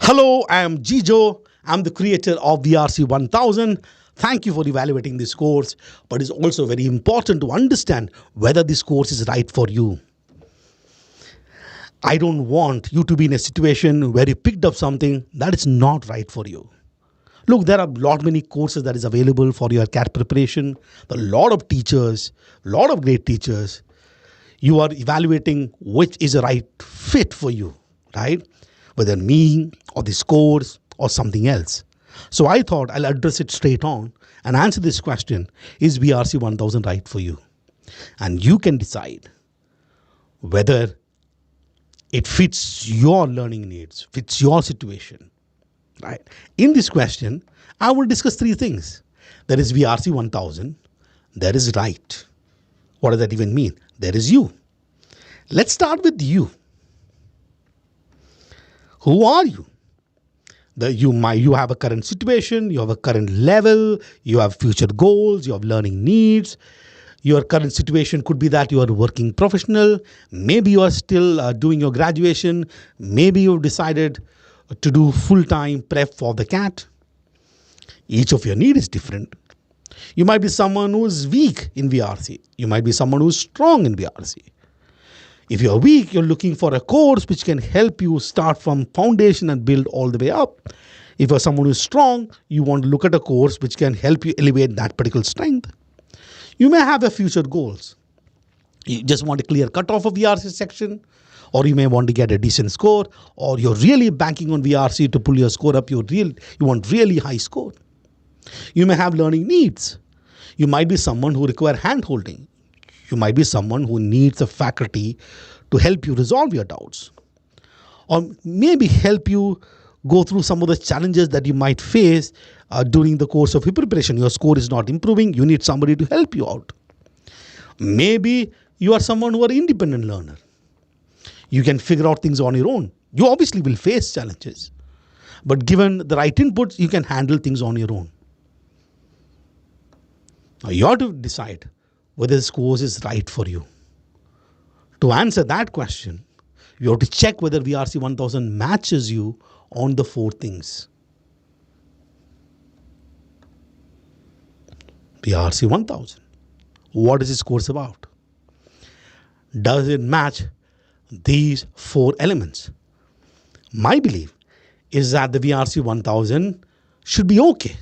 Hello, I am Gejo. I'm the creator of VARC1000. Thank you for evaluating this course, but it's also very important to understand whether this course is right for you. I don't want you to be in a situation where you picked up something that is not right for you. Look, there are many courses that is available for your CAT preparation. There are a lot of teachers, a lot of great teachers. You are evaluating which is the right fit for you, right? Whether me or this course or something else. So I thought I'll address it straight on and answer this question: is VARC1000 right for you? And you can decide whether it fits your learning needs, fits your situation, right? In this question, I will discuss three things. There is VARC1000, there is right. What does that even mean? There is you. Let's start with you. Who are you? You have a current situation, you have a current level, you have future goals, you have learning needs. Your current situation could be that you are a working professional. Maybe you are still doing your graduation. Maybe you've decided to do full-time prep for the CAT. Each of your needs is different. You might be someone who is weak in VRC. You might be someone who is strong in VRC. If you're weak, you're looking for a course which can help you start from foundation and build all the way up. If you're someone who is strong, you want to look at a course which can help you elevate that particular strength. You may have a future goals. You just want a clear cutoff of VRC section, or you may want to get a decent score, or you're really banking on VRC to pull your score up. You want really high score. You may have learning needs. You might be someone who require hand-holding. You might be someone who needs a faculty to help you resolve your doubts, or maybe help you go through some of the challenges that you might face during the course of your preparation. Your score is not improving. You need somebody to help you out. Maybe you are someone who are an independent learner. You can figure out things on your own. You obviously will face challenges, but given the right inputs, you can handle things on your own. Now you have to decide whether this course is right for you. To answer that question, you have to check whether VRC1000 matches you on the four things. VRC1000. What is this course about? Does it match these four elements? My belief is that the VRC1000 should be okay.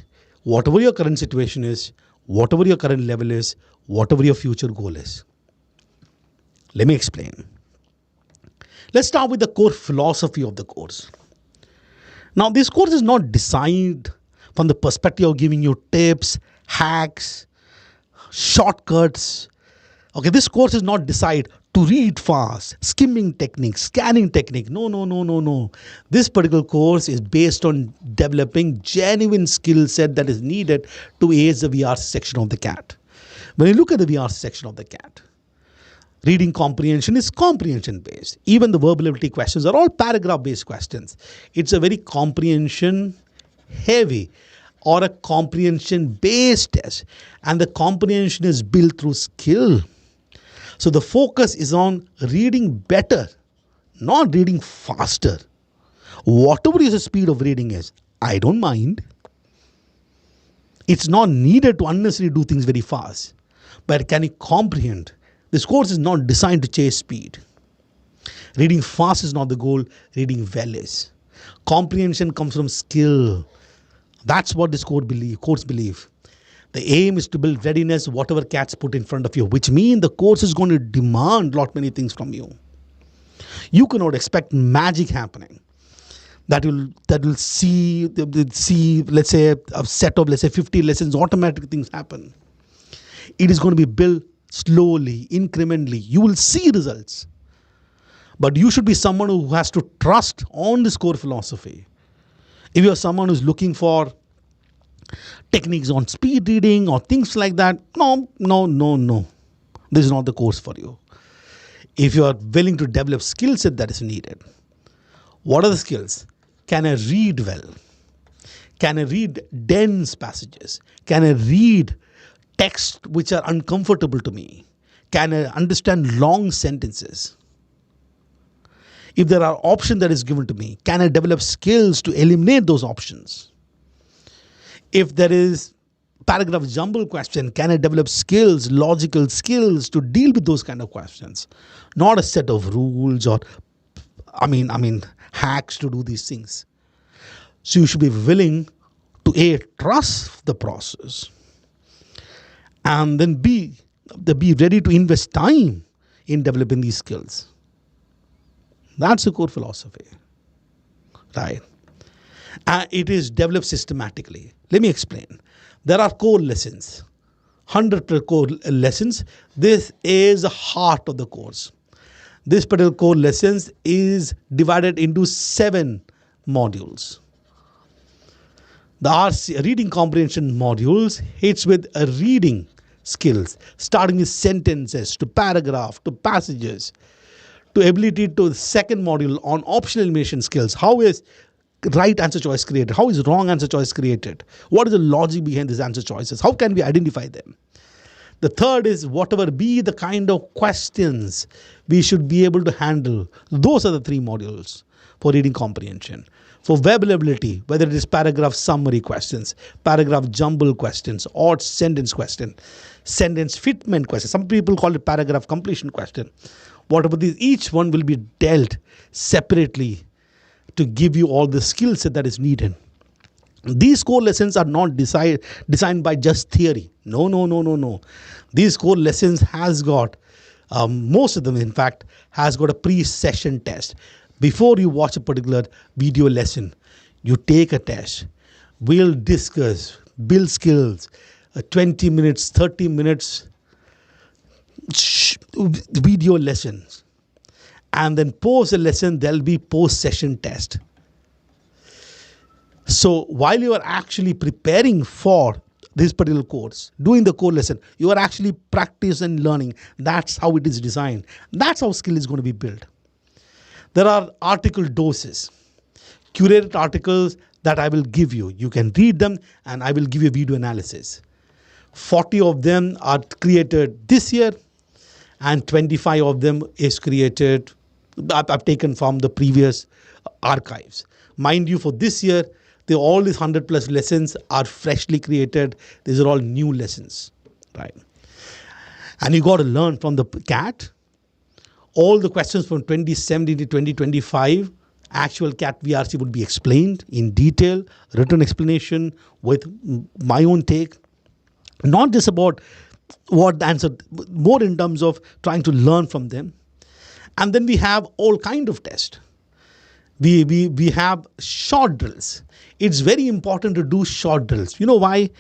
Whatever your current situation is, whatever your current level is, whatever your future goal is. Let me explain. Let's start with the core philosophy of the course. Now, this course is not designed from the perspective of giving you tips, hacks, shortcuts. Okay, this course is not designed to read fast, skimming technique, scanning technique. No. This particular course is based on developing genuine skill set that is needed to ace the VRC section of the CAT. When you look at the VRC section of the CAT, reading comprehension is comprehension based. Even the verbal ability questions are all paragraph based questions. It's a very comprehension heavy or a comprehension based test, and the comprehension is built through skill. So the focus is on reading better, not reading faster. Whatever your speed of reading is, I don't mind. It's not needed to unnecessarily do things very fast, but can you comprehend? This course is not designed to chase speed. Reading fast is not the goal. Reading well is. Comprehension comes from skill. That's what this course believe. The aim is to build readiness, whatever CATs put in front of you, which means the course is going to demand many things from you. You cannot expect magic happening. That will see, let's say, a set of, 50 lessons, automatic things happen. It is going to be built slowly, incrementally. You will see results. But you should be someone who has to trust on this core philosophy. If you're someone who's looking for techniques on speed reading or things like that, no. This is not the course for you. If you are willing to develop skill set that is needed, what are the skills? Can I read well? Can I read dense passages? Can I read text which are uncomfortable to me? Can I understand long sentences? If there are options that is given to me, can I develop skills to eliminate those options? If there is paragraph jumble question, can I develop skills, logical skills to deal with those kind of questions? Not a set of rules or, hacks to do these things. So you should be willing to A, trust the process, and then B, be ready to invest time in developing these skills. That's the core philosophy, right? And it is developed systematically. Let me explain. There are core lessons, 100 core lessons. This is the heart of the course. This particular core lessons is divided into 7 modules. The RC, reading comprehension modules, hits with a reading skills, starting with sentences, to paragraph, to passages, to ability to the second module on optional elimination skills. How is right answer choice created? How is wrong answer choice created? What is the logic behind these answer choices? How can we identify them? The third is whatever be the kind of questions we should be able to handle. Those are the 3 modules for reading comprehension. For verbal-ability, whether it is paragraph summary questions, paragraph jumble questions, odd sentence question, sentence fitment question. Some people call it paragraph completion question. Whatever these, each one will be dealt separately to give you all the skill set that is needed. These core lessons are not designed by just theory. No. These core lessons has got, most of them in fact, has got a pre-session test. Before you watch a particular video lesson, you take a test. We'll discuss, build skills, 20 minutes, 30 minutes video lessons. And then post a lesson, there'll be post-session test. So while you are actually preparing for this particular course, doing the core lesson, you are actually practicing and learning. That's how it is designed. That's how skill is going to be built. There are article doses, curated articles that I will give you. You can read them and I will give you a video analysis. 40 of them are created this year and 25 of them is created, I've taken from the previous archives. Mind you, for this year, all these 100 plus lessons are freshly created. These are all new lessons, right? And you got to learn from the CAT. All the questions from 2017 to 2025, actual CAT VARC would be explained in detail, written explanation with my own take. Not just about what the answer, more in terms of trying to learn from them. And then we have all kind of tests. We have short drills. It's very important to do short drills. You know why?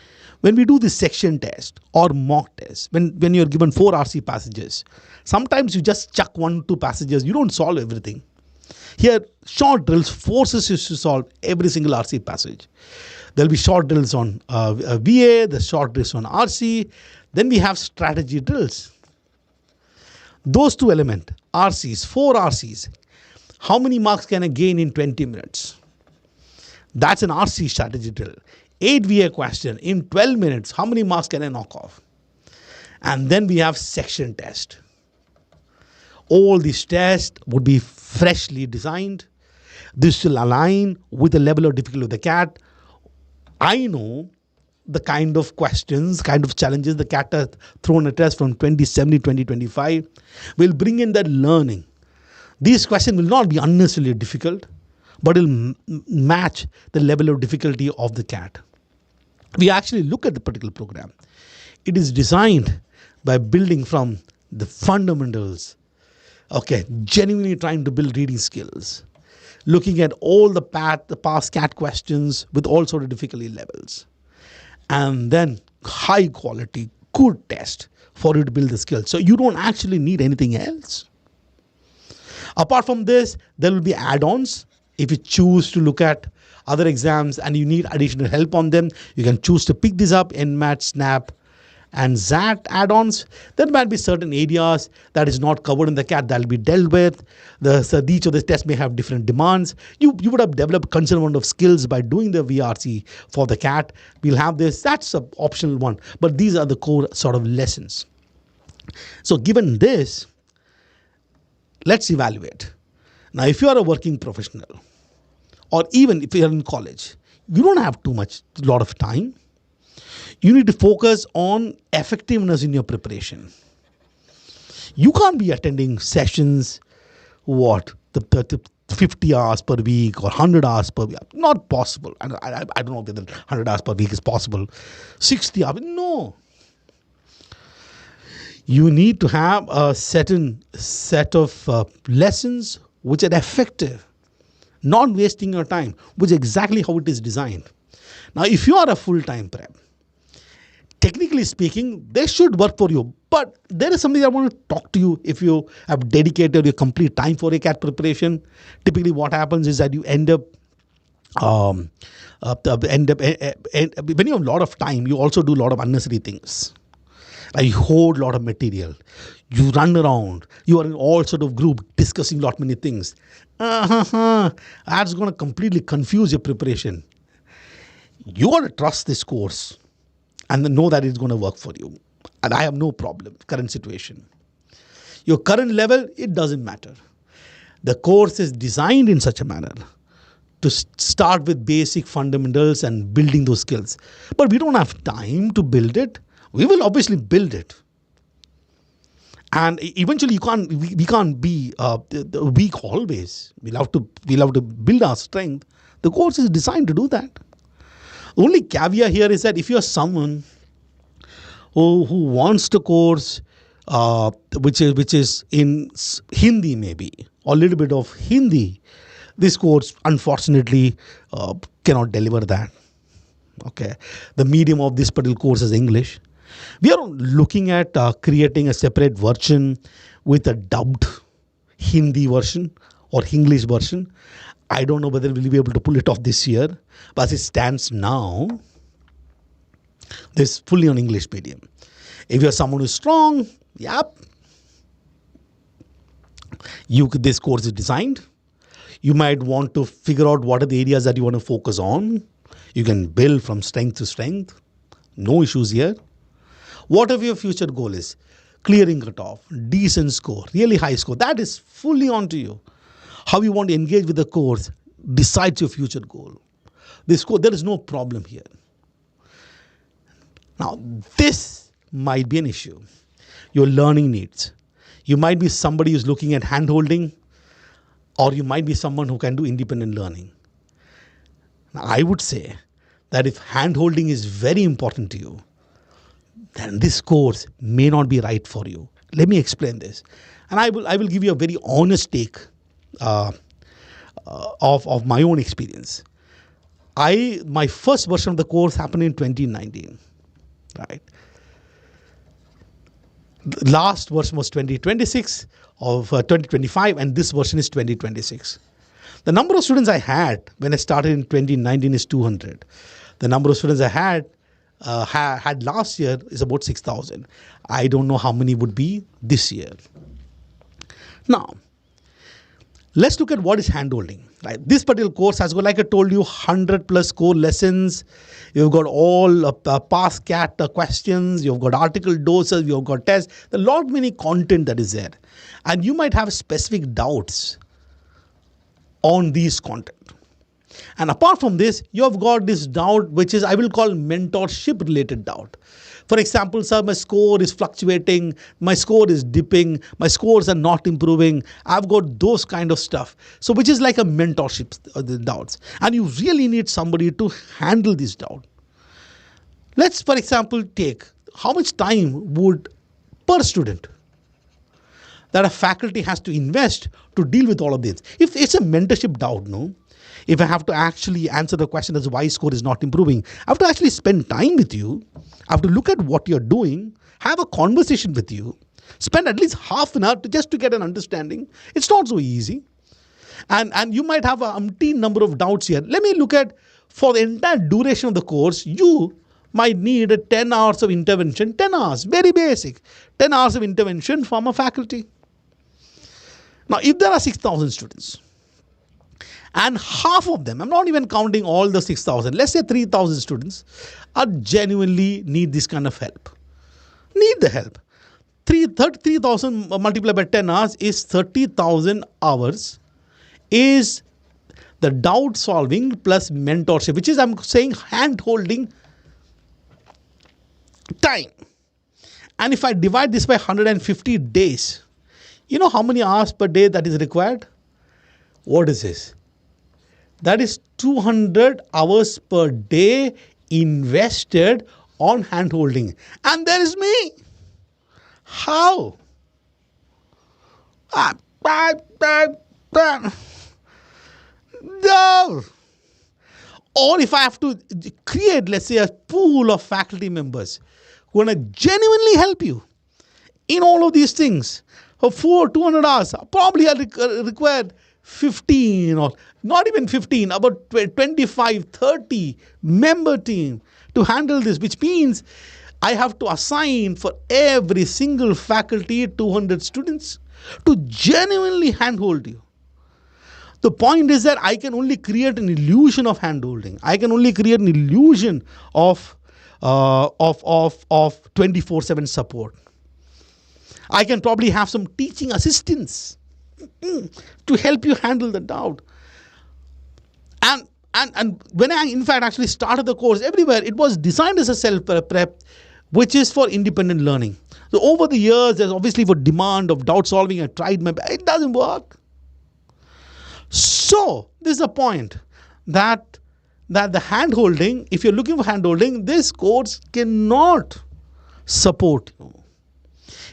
When we do this section test or mock test, when you're given 4 RC passages, sometimes you just chuck 1-2 passages. You don't solve everything. Here, short drills forces you to solve every single RC passage. There'll be short drills on VA, the short drills on RC. Then we have strategy drills. Those 2 elements, RCs, 4 RCs, how many marks can I gain in 20 minutes? That's an RC strategy drill. 8 VA question in 12 minutes, how many marks can I knock off? And then we have section test. All these tests would be freshly designed. This will align with the level of difficulty of the CAT. I know the kind of questions, kind of challenges the CAT has thrown at us from 2017 to 2025. We'll bring in that learning. These questions will not be unnecessarily difficult, but will match the level of difficulty of the CAT. We actually look at the particular program. It is designed by building from the fundamentals, genuinely trying to build reading skills, looking at all the past CAT questions with all sort of difficulty levels, and then high quality, good test for you to build the skills. So you don't actually need anything else. Apart from this, there will be add-ons. If you choose to look at other exams and you need additional help on them, you can choose to pick this up in MAT, SNAP, and ZAT add-ons. There might be certain areas that is not covered in the CAT that will be dealt with. Each of the tests may have different demands. You would have developed considerable amount of skills by doing the VRC for the CAT. We'll have this. That's an optional one. But these are the core sort of lessons. So given this, let's evaluate. Now, if you are a working professional, or even if you are in college, you don't have lot of time. You need to focus on effectiveness in your preparation. You can't be attending sessions, the 50 hours per week or 100 hours per week. Not possible. I don't know whether 100 hours per week is possible. 60 hours, no. You need to have a certain set of lessons which are effective, not wasting your time, which is exactly how it is designed. Now, if you are a full-time prep, technically speaking, they should work for you. But there is something I want to talk to you. If you have dedicated your complete time for a CAT preparation, typically what happens is that you end up when you have a lot of time, you also do a lot of unnecessary things. Like you hold a lot of material. You run around. You are in all sort of group discussing many things. That's going to completely confuse your preparation. You got to trust this course and then know that it's going to work for you. And I have no problem, current situation. Your current level, it doesn't matter. The course is designed in such a manner to start with basic fundamentals and building those skills. But we don't have time to build it. We will obviously build it. And eventually we can't be weak always. We'll have to build our strength. The course is designed to do that. The only caveat here is that if you're someone who wants the course, which is in Hindi maybe, or a little bit of Hindi, this course unfortunately cannot deliver that. Okay, the medium of this particular course is English. We are looking at creating a separate version with a dubbed Hindi version or English version. I don't know whether we'll be able to pull it off this year, but as it stands now, this is fully on English medium. If you're someone who's strong, this course is designed. You might want to figure out what are the areas that you want to focus on. You can build from strength to strength. No issues here. Whatever your future goal is, clearing cutoff, decent score, really high score, that is fully on to you. How you want to engage with the course decides your future goal. There is no problem here. Now, this might be an issue. Your learning needs. You might be somebody who's looking at hand-holding, or you might be someone who can do independent learning. Now, I would say that if hand-holding is very important to you, then this course may not be right for you. Let me explain this. And I will give you a very honest take of my own experience. My first version of the course happened in 2019, right? The last version was 2026 of 2025, and this version is 2026. The number of students I had when I started in 2019 is 200. The number of students I had last year is about 6,000. I don't know how many would be this year. Now, let's look at what is handholding. Right? This particular course has got, like I told you, 100 plus core lessons. You've got all past CAT questions. You've got article doses. You've got tests. There's a lot many content that is there. And you might have specific doubts on these content. And apart from this, you have got this doubt, which is I will call mentorship related doubt. For example, sir, my score is fluctuating, my score is dipping, my scores are not improving. I've got those kind of stuff. So which is like a mentorship, the doubts. And you really need somebody to handle this doubt. Let's, for example, take how much time would per student that a faculty has to invest to deal with all of this. If it's a mentorship doubt, no? If I have to actually answer the question as why score is not improving, I have to actually spend time with you. I have to look at what you're doing, have a conversation with you, spend at least half an hour just to get an understanding. It's not so easy. And you might have an umpteen number of doubts here. Let me look at, for the entire duration of the course, you might need 10 hours of intervention, 10 hours, very basic, 10 hours of intervention from a faculty. Now, if there are 6,000 students, and half of them, I'm not even counting all the 6,000, let's say 3,000 students are genuinely need this kind of help. Need the help. 3,000 multiplied by 10 hours is 30,000 hours is the doubt solving plus mentorship, which is, I'm saying, hand holding time. And if I divide this by 150 days, you know how many hours per day that is required? What is this? That is 200 hours per day invested on hand holding. And there is me. How? No. Or if I have to create, let's say, a pool of faculty members who are going to genuinely help you in all of these things for 200 hours, probably I require 15 or not even 15, about 25, 30 member team to handle this, which means I have to assign for every single faculty 200 students to genuinely handhold you. The point is that I can only create an illusion of handholding. I can only create an illusion of 24/7 support. I can probably have some teaching assistants to help you handle the doubt. And when I in fact actually started the course, everywhere it was designed as a self-prep, which is for independent learning. So over the years, there's obviously for demand of doubt solving. I tried my best. It doesn't work. So this is the point that the hand holding, if you're looking for hand holding, this course cannot support you.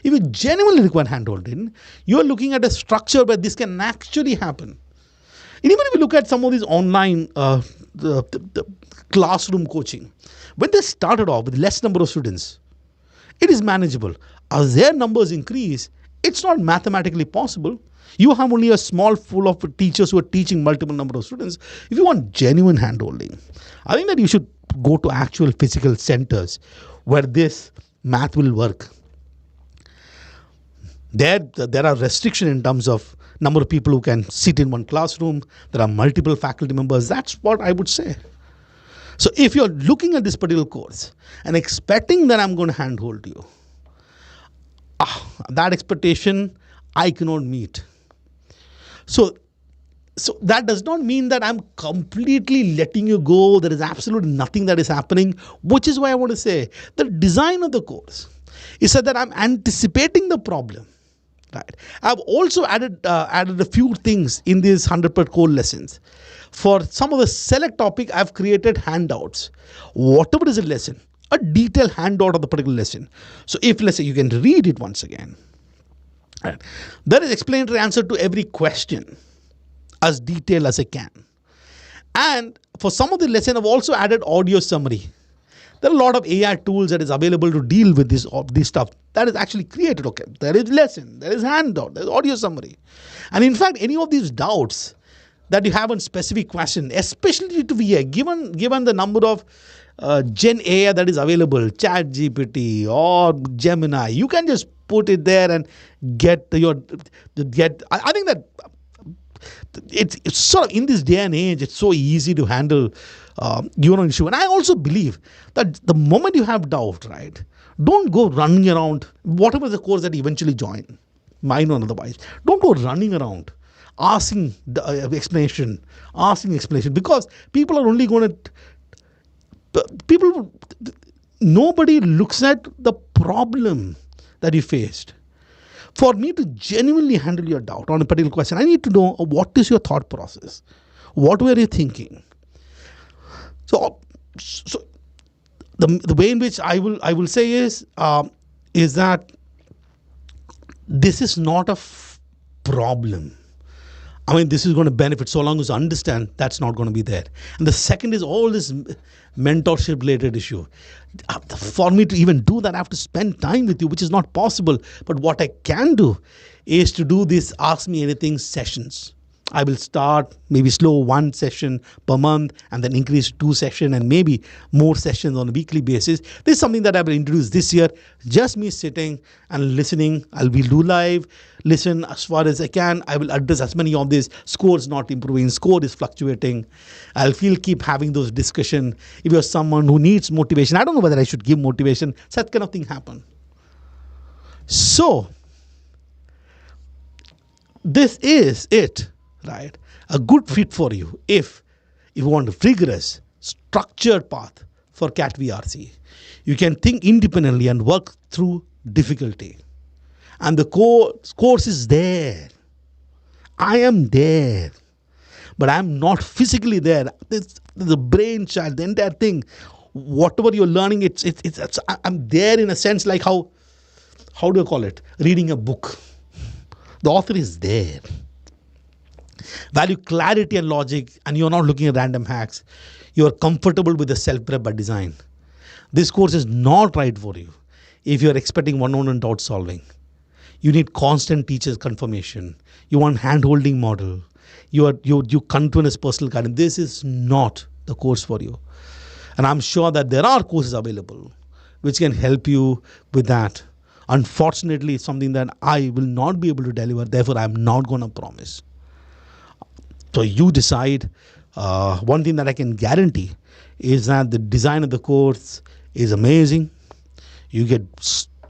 If you genuinely require hand holding, you're looking at a structure where this can actually happen. And even if you look at some of these online the classroom coaching, when they started off with less number of students, it is manageable. As their numbers increase, it's not mathematically possible. You have only a small pool of teachers who are teaching multiple number of students. If you want genuine handholding, I think that you should go to actual physical centers where this math will work. There are restrictions in terms of number of people who can sit in one classroom. There are multiple faculty members. That's what I would say. So if you're looking at this particular course and expecting that I'm going to handhold you, that expectation I cannot meet. So that does not mean that I'm completely letting you go. There is absolutely nothing that is happening, which is why I want to say the design of the course is so that I'm anticipating the problem. Right. I've also added a few things in these 100% core lessons. For some of the select topic, I've created handouts. Whatever is a lesson, a detailed handout of the particular lesson. So if, let's say, you can read it once again. Right. There is explanatory answer to every question as detailed as I can. And for some of the lesson, I've also added audio summary. There are a lot of AI tools that is available to deal with this stuff. That is actually created. Okay, there is lesson, there is handout, there is audio summary. And in fact, any of these doubts that you have on specific question, especially to VA, given the number of Gen AI that is available, Chat GPT or Gemini, you can just put it there and get. I think that it's sort of in this day and age, it's so easy to handle your own issue. And I also believe that the moment you have doubt, right, don't go running around, whatever the course that you eventually join, mine or otherwise, don't go running around asking the explanation, because people are only going to, nobody looks at the problem that you faced. For me to genuinely handle your doubt on a particular question, I need to know what is your thought process. What were you thinking? So the way in which I will say is that this is not a problem. I mean, this is going to benefit so long as you understand that's not going to be there. And the second is all this mentorship related issue. For me to even do that, I have to spend time with you, which is not possible. But what I can do is to do this Ask Me Anything sessions. I will start maybe slow 1 session per month and then increase 2 sessions and maybe more sessions on a weekly basis. This is something that I will introduce this year. Just me sitting and listening. I'll be do live, listen as far as I can. I will address as many of these. Score is not improving. Score is fluctuating. Keep having those discussions. If you're someone who needs motivation, I don't know whether I should give motivation. Such kind of thing happen. So this is it. Right. a good fit for you if you want a rigorous, structured path for CAT VRC. You can think independently and work through difficulty. And the course is there. I am there. But I'm not physically there. The brainchild, the entire thing, whatever you're learning, it's I'm there in a sense like how do you call it? Reading a book. The author is there. Value clarity and logic, and you're not looking at random hacks. You're comfortable with the self-prep by design. This course is not right for you if you're expecting one-on-one doubt solving. You need constant teacher's confirmation. You want hand-holding model. You continuous personal guidance. This is not the course for you. And I'm sure that there are courses available which can help you with that. Unfortunately, it's something that I will not be able to deliver. Therefore, I'm not going to promise. So you decide. One thing that I can guarantee is that the design of the course is amazing. You get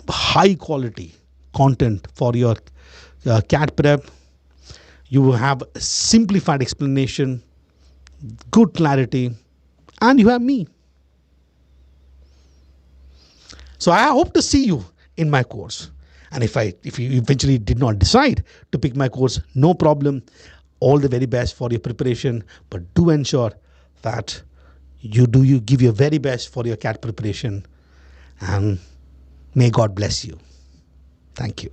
high quality content for your CAT prep. You will have a simplified explanation, good clarity, and you have me. So I hope to see you in my course. And if you eventually did not decide to pick my course, no problem. All the very best for your preparation, but do ensure that you give your very best for your CAT preparation, and may God bless you. Thank you.